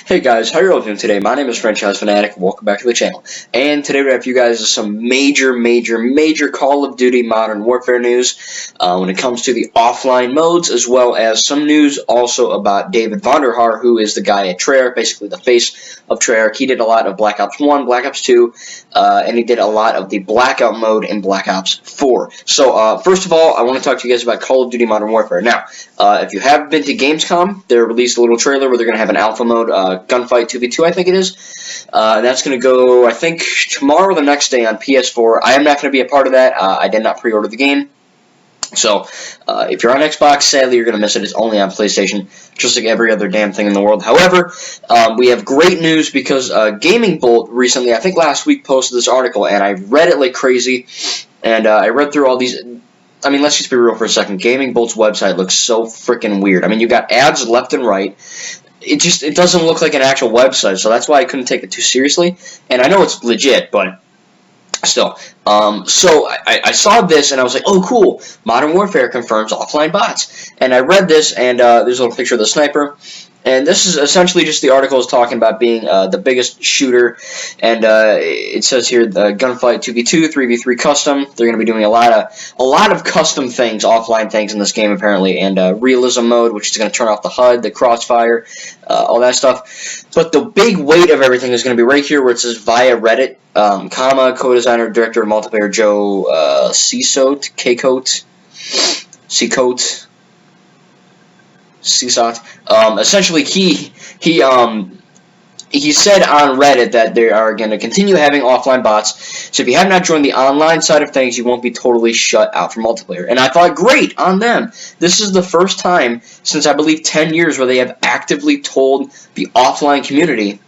Hey guys, how are you all doing today? My name is Franchise Fanatic, welcome back to the channel. And today we have for you guys some major Call of Duty Modern Warfare news when it comes to the offline modes, as well as some news also about David Vonderhaar, who is the guy at Treyarch, basically the face of Treyarch. He did a lot of Black Ops 1, Black Ops 2, and he did a lot of the Blackout mode in Black Ops 4. So first of all, I want to talk to you guys about Call of Duty Modern Warfare. Now, if you have been to Gamescom, they released a little trailer where they're going to have an alpha mode, Gunfight 2v2, I think it is. That's going to go, I think, tomorrow or the next day on PS4. I am not going to be a part of that. I did not pre-order the game. So, if you're on Xbox, sadly, you're going to miss it. It's only on PlayStation, just like every other damn thing in the world. However, we have great news because Gaming Bolt recently, I think last week, posted this article, and I read it like crazy, and I read through all these. I mean, let's just be real for a second. Gaming Bolt's website looks so freaking weird. I mean, you got ads left and right. It doesn't look like an actual website, so that's why I couldn't take it too seriously. And I know it's legit, but still. So I saw this, and I was like, oh, cool. Modern Warfare confirms offline bots. And I read this, and there's a little picture of the sniper. And this is essentially just the article is talking about being the biggest shooter. And it says here, the Gunfight 2v2, 3v3 custom. They're going to be doing a lot of custom things, offline things in this game, apparently. And realism mode, which is going to turn off the HUD, the crossfire, all that stuff. But the big weight of everything is going to be right here where it says via Reddit, co-designer, director of multiplayer Joe Seasot. Essentially, he said on Reddit that they are going to continue having offline bots. So if you have not joined the online side of things, you won't be totally shut out from multiplayer. And I thought, great on them. This is the first time since I believe 10 years where they have actively told the offline community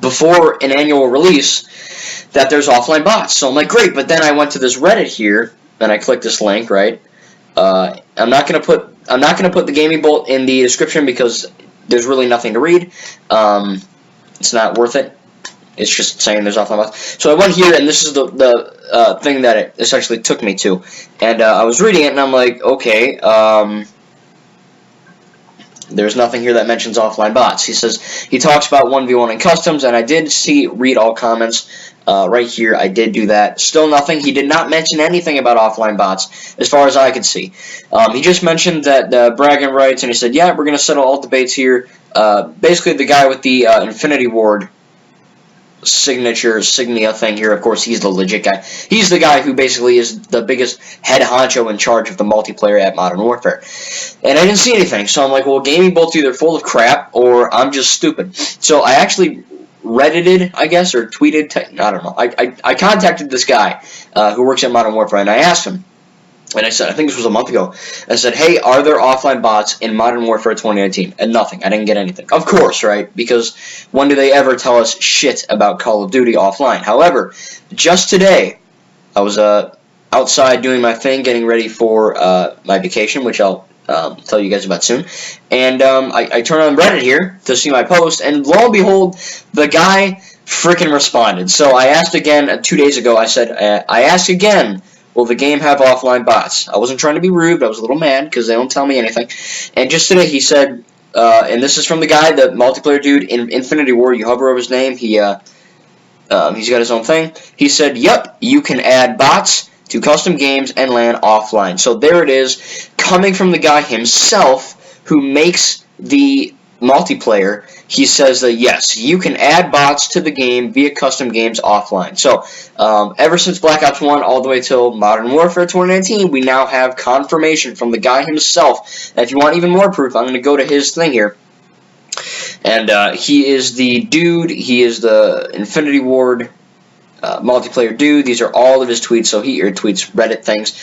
before an annual release that there's offline bots. So I'm like, great. But then I went to this Reddit here and I clicked this link, right? I'm not gonna put the Gaming Bolt in the description because there's really nothing to read. It's not worth it. It's just saying there's offline bots. So I went here, and this is the thing that it essentially took me to. And I was reading it, and I'm like, okay, there's nothing here that mentions offline bots. He talks about 1v1 and customs, and I did read all comments right here. I did do that. Still nothing. He did not mention anything about offline bots, as far as I could see. He just mentioned that bragging rights, and he said, yeah, we're going to settle all debates here. Basically, the guy with the Infinity Ward signia thing here, of course, he's the legit guy. He's the guy who basically is the biggest head honcho in charge of the multiplayer at Modern Warfare. And I didn't see anything, so I'm like, well, Gaming Bolt's either full of crap or I'm just stupid. So I actually Reddited, I guess, or tweeted, I don't know. I contacted this guy who works at Modern Warfare, and I asked him, and I said, I think this was a month ago, I said, hey, are there offline bots in Modern Warfare 2019? And nothing. I didn't get anything. Of course, right? Because when do they ever tell us shit about Call of Duty offline? However, just today, I was outside doing my thing, getting ready for my vacation, which I'll tell you guys about soon. And I turn on Reddit here to see my post, and lo and behold, the guy freaking responded. So I asked again 2 days ago, I said, I asked again, will the game have offline bots? I wasn't trying to be rude, but I was a little mad because they don't tell me anything. And just today he said, and this is from the guy, the multiplayer dude in Infinity Ward, you hover over his name, he's got his own thing. He said, yep, you can add bots to custom games and LAN offline. So there it is, coming from the guy himself who makes the multiplayer. He says that yes, you can add bots to the game via custom games offline. So ever since Black Ops 1 all the way till Modern Warfare 2019, we now have confirmation from the guy himself. And if you want even more proof, I'm going to go to his thing here. And he is the dude, he is the Infinity Ward multiplayer dude. These are all of his tweets, so he tweets Reddit things.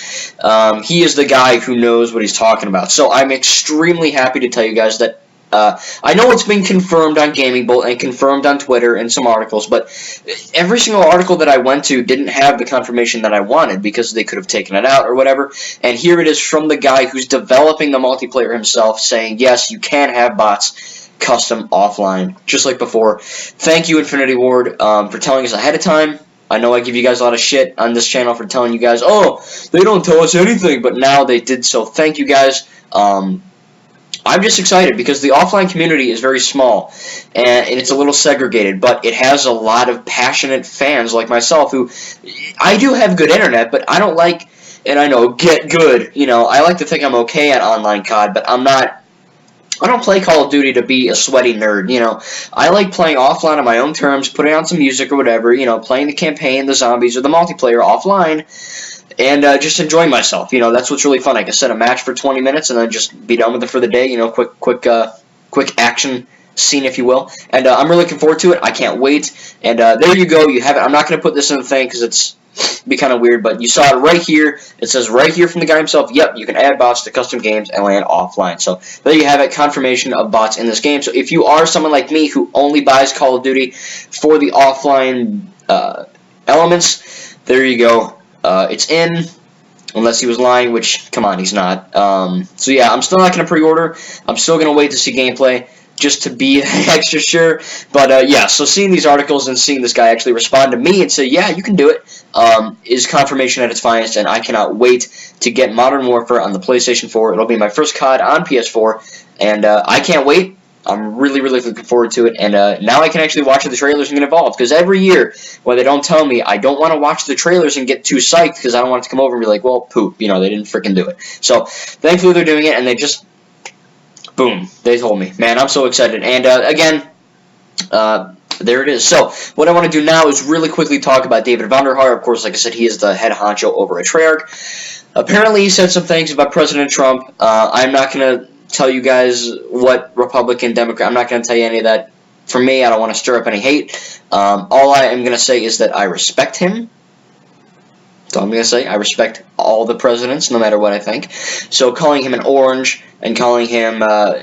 He is the guy who knows what he's talking about. So I'm extremely happy to tell you guys that I know it's been confirmed on Gaming Bolt and confirmed on Twitter and some articles, but every single article that I went to didn't have the confirmation that I wanted because they could have taken it out or whatever. And here it is from the guy who's developing the multiplayer himself saying, yes, you can have bots custom offline, just like before. Thank you, Infinity Ward, for telling us ahead of time. I know I give you guys a lot of shit on this channel for telling you guys, oh, they don't tell us anything, but now they did, so thank you guys. I'm just excited because the offline community is very small and it's a little segregated, but it has a lot of passionate fans like myself who, I do have good internet, but I don't like, and I know, get good. I like to think I'm okay at online COD, but I don't play Call of Duty to be a sweaty nerd. I like playing offline on my own terms, putting on some music or whatever, playing the campaign, the zombies, or the multiplayer offline, and just enjoying myself. That's what's really fun. I can set a match for 20 minutes and then just be done with it for the day. Quick action scene, if you will. And I'm really looking forward to it. I can't wait. And there you go. You have it. I'm not going to put this in the thing because it's be kind of weird, but you saw it right here. It says right here from the guy himself, yep, you can add bots to custom games and land offline. So there you have it, confirmation of bots in this game. So if you are someone like me who only buys Call of Duty for the offline elements, there you go. It's in, unless he was lying, which, come on, he's not. So yeah, I'm still not going to pre-order. I'm still going to wait to see gameplay, just to be extra sure. But yeah, so seeing these articles and seeing this guy actually respond to me and say, yeah, you can do it, is confirmation at its finest, and I cannot wait to get Modern Warfare on the PlayStation 4. It'll be my first COD on PS4, and I can't wait. I'm really looking forward to it, and now I can actually watch the trailers and get involved, because every year, when they don't tell me, I don't want to watch the trailers and get too psyched, because I don't want it to come over and be like, well, poop, they didn't freaking do it. So, thankfully they're doing it, and they just, boom, they told me. Man, I'm so excited, and again, there it is. So, what I want to do now is really quickly talk about David Vonderhaar. Of course, like I said, he is the head honcho over at Treyarch. Apparently, he said some things about President Trump. I'm not going to tell you guys what Republican, Democrat, I'm not going to tell you any of that. For me, I don't want to stir up any hate. All I am going to say is that I respect him. That's all I'm going to say. I respect all the presidents, no matter what I think. So calling him an orange and calling him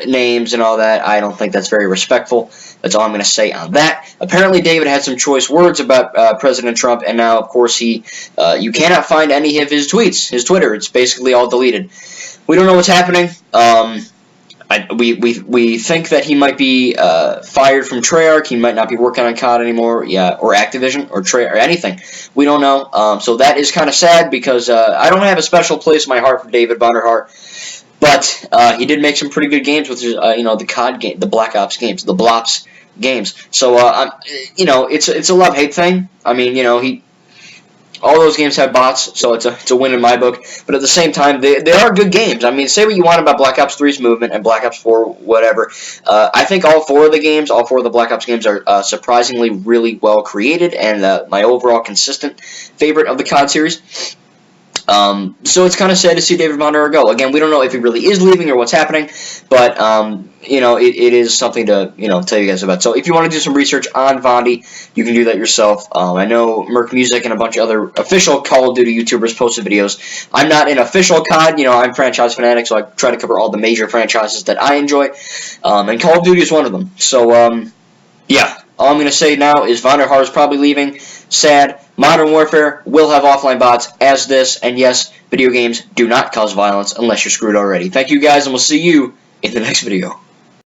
names and all that, I don't think that's very respectful. That's all I'm going to say on that. Apparently, David had some choice words about President Trump, and now, of course, you cannot find any of his tweets, his Twitter. It's basically all deleted. We don't know what's happening. We think that he might be fired from Treyarch. He might not be working on COD anymore, yeah, or Activision, or Treyarch, or anything. We don't know. So that is kind of sad because I don't have a special place in my heart for David Vonderhaar. But he did make some pretty good games with his, the COD game, the Black Ops games, the Blops games. So it's a love-hate thing. I mean, all those games have bots, so it's a win in my book. But at the same time, they are good games. I mean, say what you want about Black Ops 3's movement and Black Ops 4, whatever. I think all four of the Black Ops games are surprisingly really well created, and my overall consistent favorite of the COD series. So it's kind of sad to see David Vonderhaar go. Again, we don't know if he really is leaving or what's happening, but it is something to tell you guys about. So if you want to do some research on Vondi, you can do that yourself. I know Merc Music and a bunch of other official Call of Duty YouTubers posted videos. I'm not an official COD, I'm franchise fanatic, so I try to cover all the major franchises that I enjoy, and Call of Duty is one of them. So yeah, all I'm going to say now is Vonderhaar is probably leaving. Sad. Modern Warfare will have offline bots as this, and yes, video games do not cause violence unless you're screwed already. Thank you guys, and we'll see you in the next video.